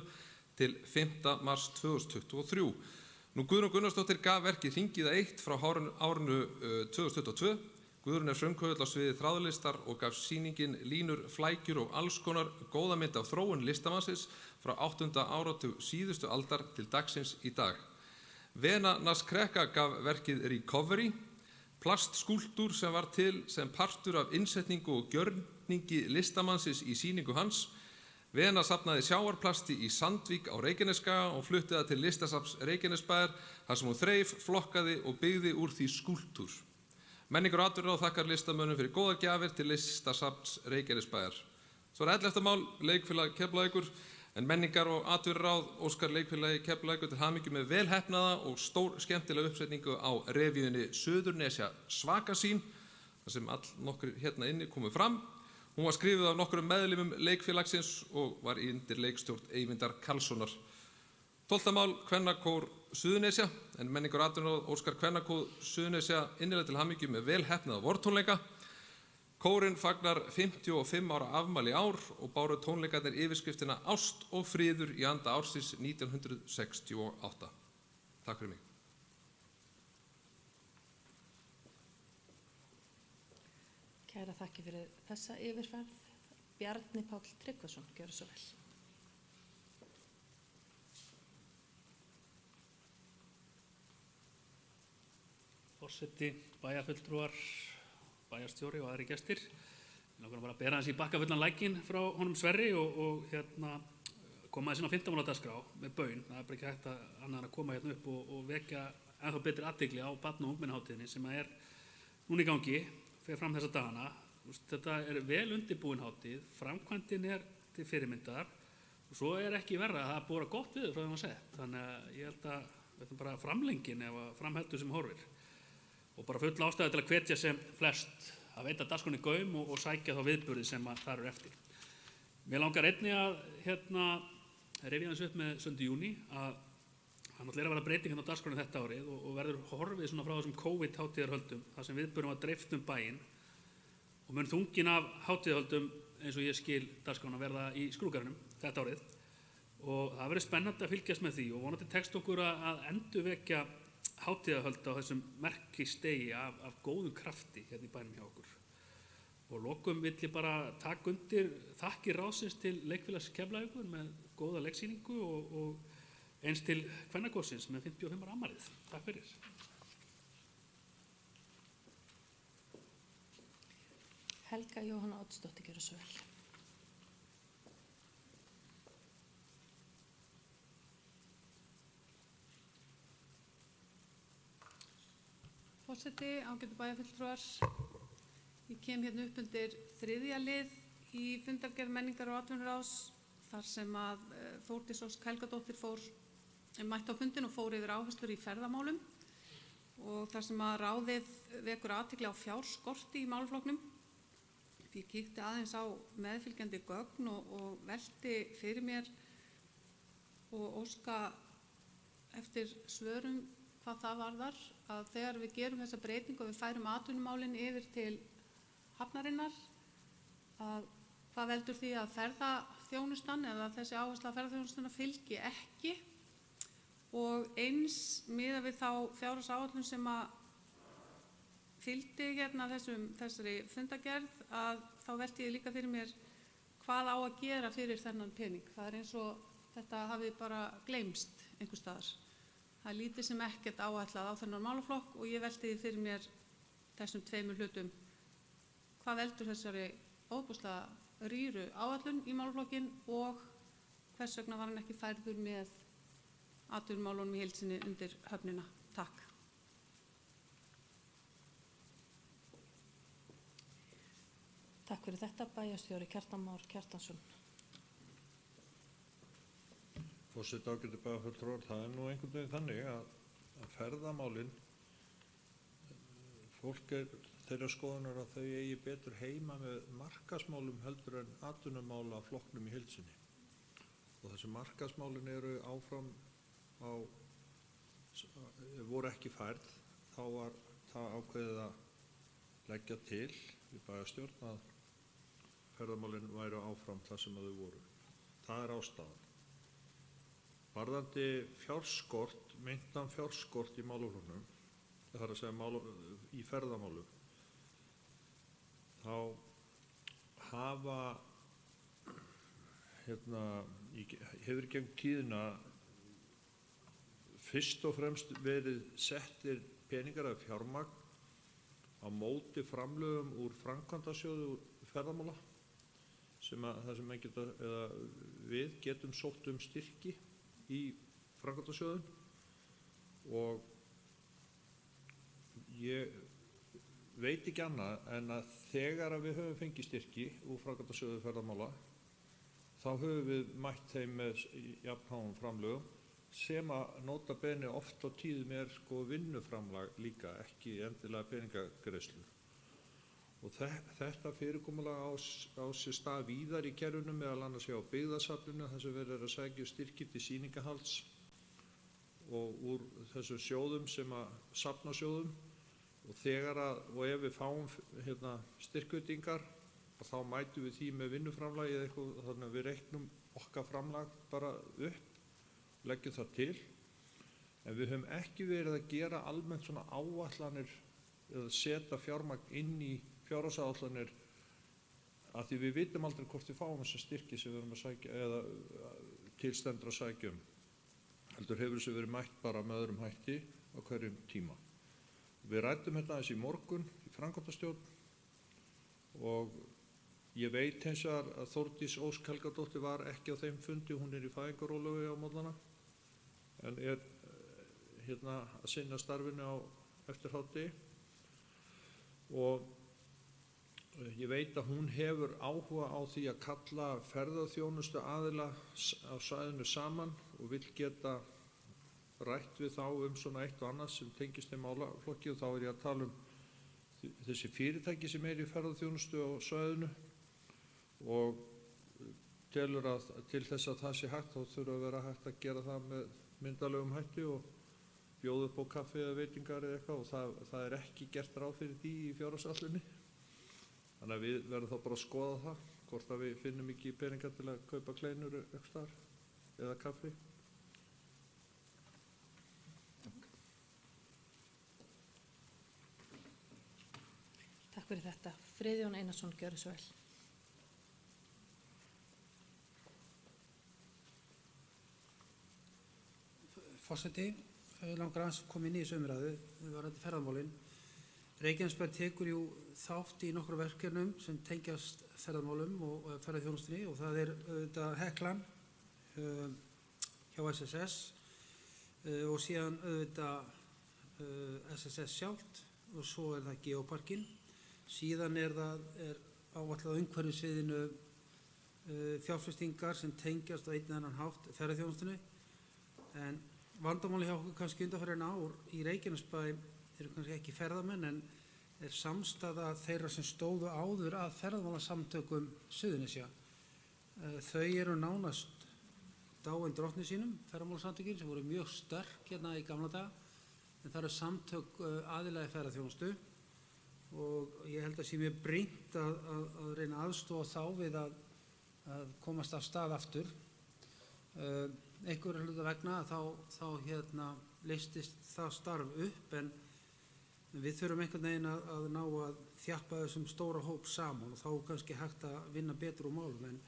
til 5. mars 2023. Nú, Guðrún Gunnarsdóttir gaf verkið Hringið 1 frá árinu 2022. Guðrún frumkvöðull á sviði þráðlistar og gaf sýningin Línur, flækjur og allskonar góða mynd af þróun listamannsins frá 8. áratug síðustu aldar til dagsins í dag. Vena Naskreka gaf verkið Recovery, plastskúlptúr sem var til sem partur af innsetningu og gjörningi listamannsins í sýningu hans. Vena safnaði sjávarplasti í Sandvík á Reykjanesskaga og flutti það til listasafns Reykjanesbæjar þar sem hún þreif, flokkaði og byggði úr því skúlptúr. Menningar- og atvinnuráð þakkar listamönnum fyrir góðar gjafir til listasafns Reykjanesbæjar. Svo 11. mál, Leikfélag Keflavíkur, en menningar- og atvinnuráð óskar Leikfélagi Keflavíkur til hamingju með velheppnaða og stór skemmtilega uppsetningu á revíunni Suðurnesja Svakasýn, þar sem nokkur hérna inni komu fram. Hún var skrifuð af nokkrum meðlimum leikfélagsins og var undir leikstjórn Eyvindar Karlssonar. 12. mál, Kvennakór Suðurnesja, en menningar- og atvinnuráð óskar Kvennakór Suðurnesja innilega til hamingju með velheppnaða vortónleika. Kórinn fagnar 55 ára afmæli í ár og báru tónleikarnir yfirskriftina Ást og friður í anda ársins 1968. Takk fyrir mig. Kæra þakki fyrir þessa yfirferð. Bjarni Páll Tryggvason, gjörðu svo vel. Forseti, bæjarfulltrúar, bæjarstjóri og aðri gestir. Ég langar bara að bera hans í bakkafullan lækinn frá honum Sverri og koma þess inn á 15. mála dagskrá með baun. Það bara ekki hægt annað en að koma hérna upp og vekja ennþá betri athygli á barna- og ungmennahátíðinni sem núna í gangi, fer fram þessa dagana. Þetta vel undirbúin hátíð, framkvæmdin til fyrirmyndar og svo ekki verra að það búið gott við frá þeim að sett. Þannig að ég held að þetta er bara framlengin ef að framheldur sem horfir. Og bara full ástæða til að hvetja sem flest að veita dagskránni gaum og sækja þá viðburði sem þar eru eftir. Mér langar einnig að rifja hans upp með 7. júní að það náttúrulega að vera breyting á dagskránni þetta árið og verður horfið svona frá þessum COVID-hátíðarhöldum þar sem viðburðum var dreift bæinn og mun þungin af hátíðarhöldum eins og ég skil dagskrána verða í skrúðgarðinum þetta árið og það verður spennandi að fylgjast með því og vonandi tekst okkur að endurvekja hátíðarhöld á þessum merkistigi af góðum krafti hérna í bænum hjá okkur. Og lokum vill ég bara taka undir þakkir ráðsins til Leikfélags Keflavíkur með góða leiksýningu og eins til Kvennakórsins með 55 ára afmælið. Takk fyrir. Helga Jóhanna Oddsdóttir, gjörðu svo vel. forseti, ágætu bæjarfulltrúar. Ég kem hérna upp undir 3. lið í fundargerð menningar og atvinnuráðs þar sem að Þórdís Ósk Helgadóttir mætti á fundin og fór yfir áherslur í ferðamálum og þar sem að ráðið vekur athygli á fjárskorti í málaflokknum. Ég kíkti aðeins á meðfylgjandi gögn og velti fyrir mér og óska eftir svörum hvað það varðar að þegar við gerum þessa breytingu og við færum atvinnumálin yfir til hafnarinnar, að hvað veldur því að ferðaþjónustan eða þessi áhersla að ferðaþjónustuna fylgi ekki, og eins miðað við þá fjárhagsáætlun sem að fylgdi hérna þessari fundargerð, að þá velti ég líka fyrir mér hvað á að gera fyrir þennan pening. Það er eins og þetta hafi bara gleymst einhvers staðar. Það er lítið sem ekkert áætlað á þennan málaflokk og ég velti því fyrir mér þessum 2 hlutum. Hvað veldur þessari óbúslega rýru áætlun í málaflokkin og hvers vegna var hann ekki færður með atvinnumálunum í heild sinni undir höfnina? Takk. Takk fyrir þetta, bæjarstjóri Kjartan Már Kjartansson. Forseti, ágætu bæjarfulltrúar, það er nú einhvern veginn þannig að ferðamálin, fólk þeirra skoðunar að þau eigi betur heima með markaðsmálum heldur en atvinnumála flokknum í heild sinni. Og þessi markaðsmálin eru áfram voru ekki færð, þá var það ákveðið að leggja til í bæjarstjórn að ferðamálin væru áfram þar sem þau voru. Það er ástæðan. Varðandi fjárskort, meintan fjárskort í málaflokknum, það er að segja í ferðamálum, þá hafa hefur gegn tíðina fyrst og fremst verið settir peningar af fjármagn á móti framlögum úr framkvæmdasjóði ferðamála við getum sótt styrki í framkvæmdasjóðum, og ég veit ekki annað en að þegar við höfum fengið styrki úr framkvæmdasjóði ferðamála þá höfum við mætt þeim með jafnháum framlögum sem að nota bene oft á tíðum vinnuframlag líka, ekki endilega peningagreiðslur. Og þetta fyrirkomulag á sér stað víðar í kerfunum, meðal annars hjá byggðasafninu, þar sem verið er að sækja styrki til sýningahalds og úr þessum sjóðum sem að safnasjóðum, og ef við fáum styrkveitingar þá mætum við því með vinnuframlagi eða eitthvað, þannig að við reiknum okkar framlag bara upp, leggjum það til, en við höfum ekki verið að gera almennt svona áætlanir eða setja fjármagn inn í fjárhagsáætlanir, af því við vitum aldrei hvort við fáum þessa styrki sem við erum að sækja eða tilstendur að sækja heldur hefur þessu verið mætt bara með öðrum hætti á hverjum tíma. Við ræddum þetta aðeins í morgun í framkvæmdastjórn og ég veit hins vegar að Þórdís Ósk Helgadóttir var ekki á þeim fundi, hún í fæðingarorlofi á morgnana en að sinna starfinu á eftir hádegi, og ég veit að hún hefur áhuga á því að kalla ferðaþjónustu aðila á svæðinu saman og vill geta rætt við þá svona eitt og annað sem tengist þeim málaflokki, og þá ég að tala þessi fyrirtæki sem í ferðaþjónustu á svæðinu, og telur að til þess að það sé hægt þá þurfa að vera hægt að gera það með myndarlegum hætti og bjóða upp á kaffi eða veitingar eða eitthvað, og það er ekki gert ráð fyrir því í fjárhagsáætluninni. Þannig að við verðum þá bara að skoða það, hvort að við finnum ekki peninga til að kaupa kleinur eitthvað staðar eða kaffi. Takk fyrir þetta. Friðjón Einarsson, gjörðu svo vel. Forseti, langar aðeins koma inn í þessu umræðu, varðandi ferðamálin. Reykjanesbær tekur þátt í nokkru verkefnum sem tengjast ferðamálum og ferðaþjónustunni, og það er auðvitað Heklan hjá SSS og síðan auðvitað SSS sjálft og svo er það geoparkin. Síðan er áætlað umhverfissviðinu fjárfestingar sem tengjast á einn eða annan hátt ferðaþjónustunni. En vandamáli hjá okkur kannski undanfarin ár í Reykjanesbæ eru kannski ekki ferðamenn en er samstaða þeirra sem stóðu áður að ferðamálasamtökum Suðurnesja. Þau eru nánast dáin drottni sínum, ferðamálasamtökin sem voru mjög sterk hérna í gamla daga, en það eru samtök aðila í ferðaþjónustu og ég held að sé mjög brýnt að reyna aðstoða þá við að komast af stað aftur. Einhverju hluta vegna þá leystist það starf upp en við þurfum einhvern veginn að ná að þjappa þessum stóra hóp saman og þá kannski hægt að vinna betur úr málum. En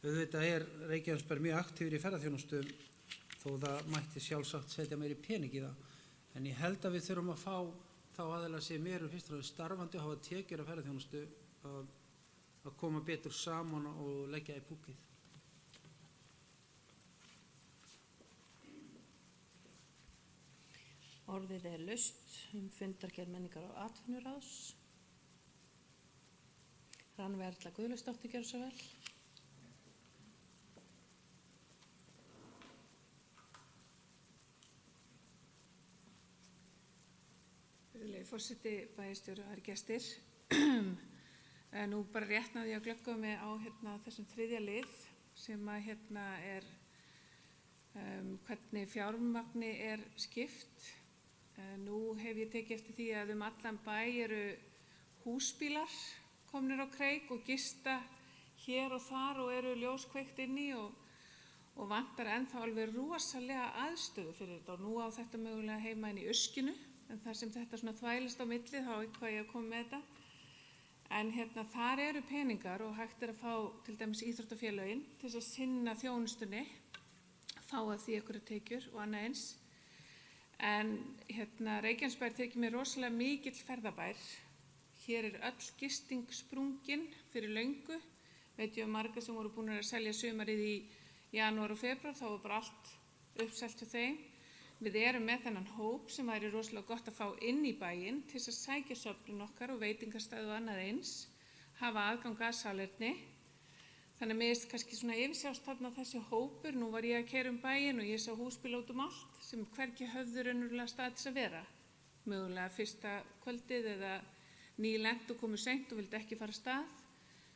auðvitað er Reykjanesbær mjög aktífur í ferðaþjónustu þó það mætti sjálfsagt setja meiri pening í það. En ég held að við þurfum að fá þá aðeila sem eru fyrst og fremst starfandi og hafa tekjur af ferðaþjónustu að koma betur saman og leggja í púkið. Orðið er laust fundargerð menningar og atvinnuráðs. Rannveig Erla Guðlaugsdóttir gjörðu svo vel. Virðulegi forseti, bæjarstjóri og aðrir gestir. Nú bara rétt náði ég að glöggva mig á þessum þriðja lið sem að er hvernig fjármagni er skipt. Nú hef ég tekið eftir því að allan bæ eru húsbílar komnir á kreik og gista hér og þar og eru ljós kveikt inn í og vantar ennþá alveg rosalega aðstöðu fyrir þetta og nú á þetta mögulega heima inn í Öskinu en þar sem þetta svona þvælist á milli þá eitthvað ég að koma með þetta. En þar eru peningar og hægt er að fá til dæmis íþróttafélögin til þess að sinna þjónustunni, fá að því einhverjar tekjur og annað eins. En Reykjanesbær þykir mér rosalega mikill ferðabær. Hér er öll gisting sprungin fyrir löngu. Veit ég marga sem voru búin að selja sumarið í janúar og febrúar, þá var bara allt uppselt hjá þeim. Við erum með þennan hóp sem væri rosalega gott að fá inn í bæinn til þess að sækja söfnun okkar og veitingastæði og annað eins, hafa aðgang að salerni. Þannig að mér finnst kannski svona yfirsjást þarna þessi hópur. Nú var ég að keyra bæinn og ég sá húsbíla út allt sem hvergi höfðu raunverulega stað til að vera. Mögulega fyrsta kvöldið eða nýlent og komu seint og vildi ekki fara af stað.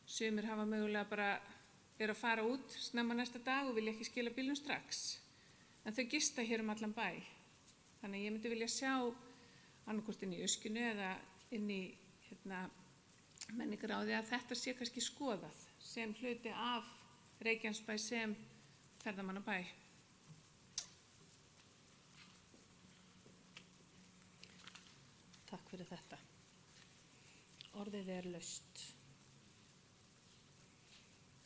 Sumir hafa mögulega bara að fara út snemma næsta dag og vilja ekki skila bílnum strax. En þau gista hér allan bæ. Þannig að ég myndi vilja sjá annarkvort inn í Öskinu eða inn í menningaráði að þetta sé kannski skoðað sem hluti af Reykjanesbæ sem ferðamannabæ. Takk fyrir þetta. Orðið er laust.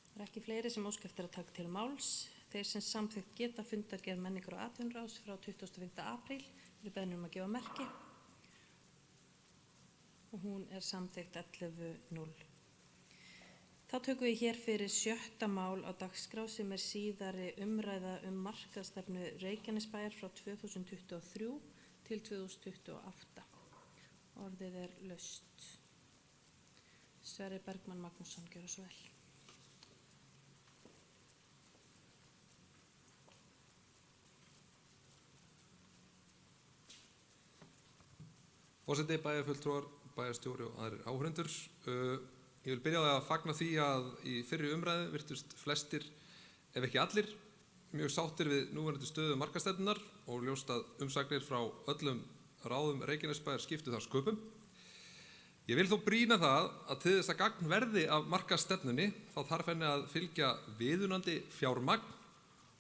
Það er ekki fleiri sem óska eftir að taka til máls. Þeir sem samþykkt geta fundargerð menningar og atvinnuráðs frá 25. apríl eru beðnir að gefa merki og hún er samþykkt 11:0. Þá tökum við hér fyrir 6. mál á dagskrá sem er síðari umræða markaðsstefnu Reykjanesbæjar frá 2023 til 2028. Orðið er laust. Sverrir Bergmann Magnússon, gjörðu svo vel. Forseti, bæjarfulltrúar, bæjarstjóri og aðrir áhorfendur. Ég vil byrja á að fagna því að í fyrri umræðu virtust flestir, ef ekki allir, mjög sáttir við núverandi stöðu markaðsstefnunnar og ljóst að umsagnir frá öllum ráðum Reykjanesbæjar skiptu þar sköpum. Ég vil þó brýna það að til þess að gagn verði af markaðsstefnunni þá þarf henni að fylgja viðunandi fjármagn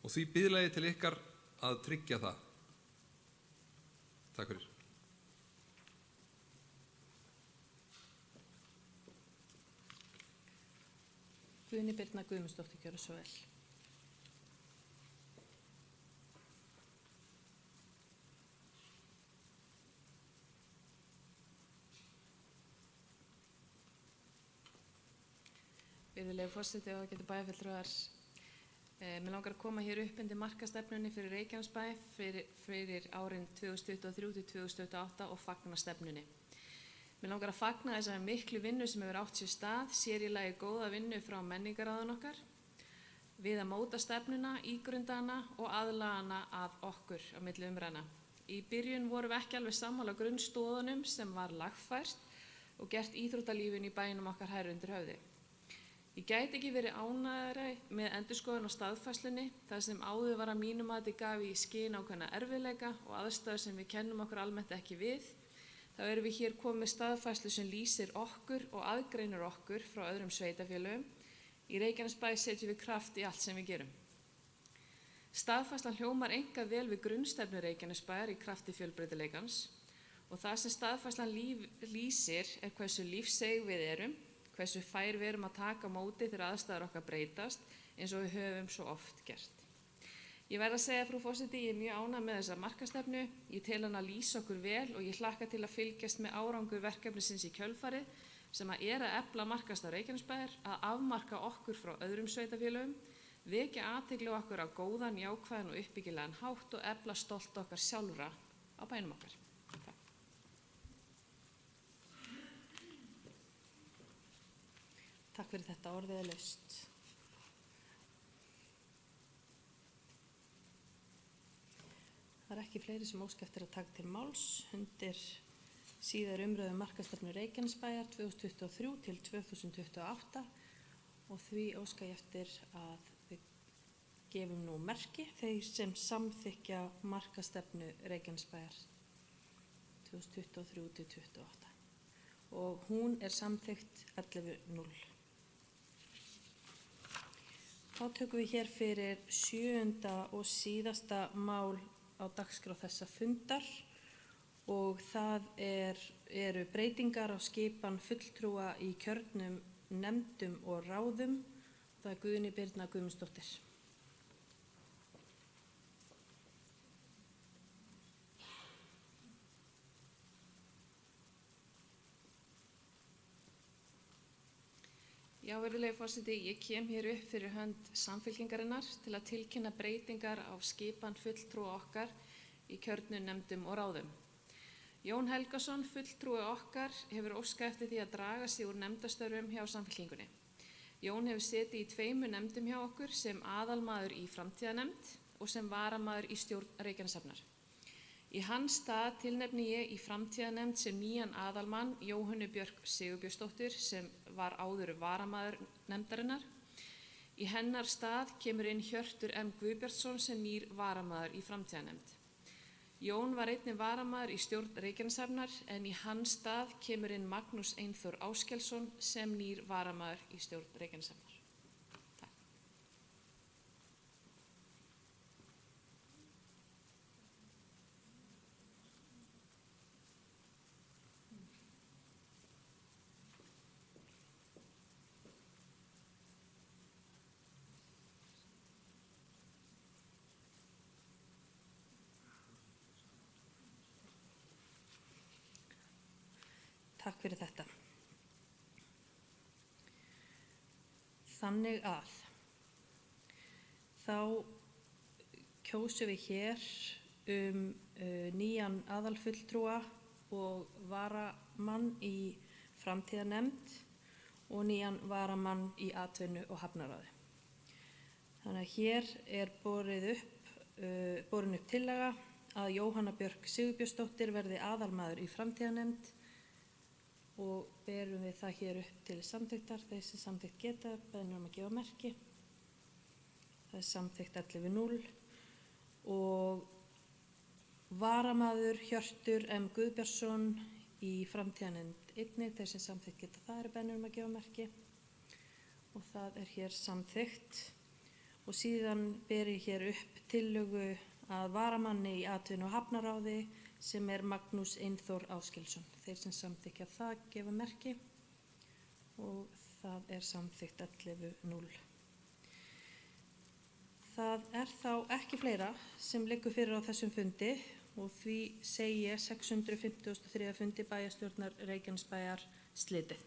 og því biðlagi til ykkar að tryggja það. Takk fyrir. Guðni Birna Guðmundsdóttir, gjörðu svo vel. Virðulegi forseti og ágætu bæjarfulltrúar. Mig langar að koma hér upp undir markaðsstefnunni fyrir Reykjanesbæ fyrir árin 2023 til 2028 og fagna stefnunni. Mér langar að fagna þessari miklu vinnu sem hefur átt sér stað, sér í lagi góða vinnu frá menningaráðun okkar, við að móta stefnuna, ígrunda hana og aðlaga hana að okkur á milli umræðna. Í byrjun vorum við ekki alveg sammála grunnstóðunum sem var lagfært og gert íþróttalífin í bænum okkar hærri undir höfði. Ég gæti ekki verið ánægðari með endurskoðun á staðfærslunni, þar sem áður var að mínum mati gaf í skyn ákveðna erfiðleika og aðstæður sem við kennum okkur almennt ekki við. Þá erum við hér komið með staðfærslu sem lýsir okkur og aðgreinir okkur frá öðrum sveitarfélögum. Í Reykjanesbæ setjum við kraft í allt sem við gerum. Staðfærslan hljómar einkar vel við grunnstefnu Reykjanesbæjar í krafti fjölbreytileikans og það sem staðfærslan lýsir er hversu lífseig við erum, hversu fær við erum að taka á móti þegar aðstæður okkar breytast eins og við höfum svo oft gert. Ég verð að segja, frú forseti, ég er mjög ánægð með þessa markastefnu, ég tel hana lýsa okkur vel og ég hlakka til að fylgjast með árangur verkefnisins í kjölfarið sem að er að efla markastaf Reykjanesbæjar, að afmarka okkur frá öðrum sveitarfélögum, vekja athygli á okkur á góðan, jákvæðan og uppbyggilegan hátt og efla stolt okkar sjálfra á bænum okkar. Takk fyrir þetta, orðið er laust. Það er ekki fleiri sem óska eftir að taka til máls undir síðar umræðu markastefnu Reykjanesbæjar 2023 til 2028 og því óska ég eftir að við gefum nú merki þeir sem samþykkja markastefnu Reykjanesbæjar 2023 til 2028 og hún er samþykkt 11.0. Þá tökum við hér fyrir 7. og síðasta mál á dagskrá þessa fundar og það eru breytingar á skipan fulltrúa í kjörnum nefndum og ráðum. Það er Guðný Birna Guðmundsdóttir. Já, virðulegi forseti, ég kem hér upp fyrir hönd Samfylkingarinnar til að tilkynna breytingar á skipan fulltrúa okkar í kjörnum nefndum og ráðum. Jón Helgason, fulltrúi okkar, hefur óskað eftir því að draga sig úr nefndastörfum hjá Samfylkingunni. Jón hefur setið í 2 nefndum hjá okkur sem aðalmaður í framtíðanefnd og sem varamaður í stjórn Reykjaneshafnar. Í hans stað tilnefni ég í framtíðanefnd sem nýjan aðalmann Jóhönnu Björk Sigurbjörnsdóttir sem var áður varamaður nefndarinnar. Í hennar stað kemur inn Hjörtur M. Guðbjartsson sem nýr varamaður í framtíðanefnd. Jón var einnig varamaður í stjórn Reykjaneshafnar en í hans stað kemur inn Magnús Einþór Áskelsson sem nýr varamaður í stjórn Reykjaneshafnar. Takk fyrir þetta. Þannig að þá kjósum við hér nýjan aðalfulltrúa og varamann í framtíðanefnd og nýjan varamann í atvinnu- og hafnaráði. Þannig að hér er borin upp tillaga að Jóhanna Björk Sigurbjörnsdóttir verði aðalmaður í framtíðanefnd og berum við það hér upp til samþykktar. Þeir sem samþykkt geta beðnir að gefa merki. Það er samþykkt 11.0 og varamaður Hjörtur M. Guðbjartsson í framtíðanefnd einnig. Þeir sem samþykkt geta það eru beðnir að gefa merki og það er hér samþykkt. Og síðan ber ég hér upp tillögu að varamanni í atvinnu- og hafnaráði sem er Magnús Einþór Áskelsson. Þeir sem samþykja það gefa merki og það er samþykkt 11.0. Það er þá ekki fleira sem liggur fyrir á þessum fundi og því segi ég 653. fundi bæjarstjórnar Reykjanesbæjar slitið.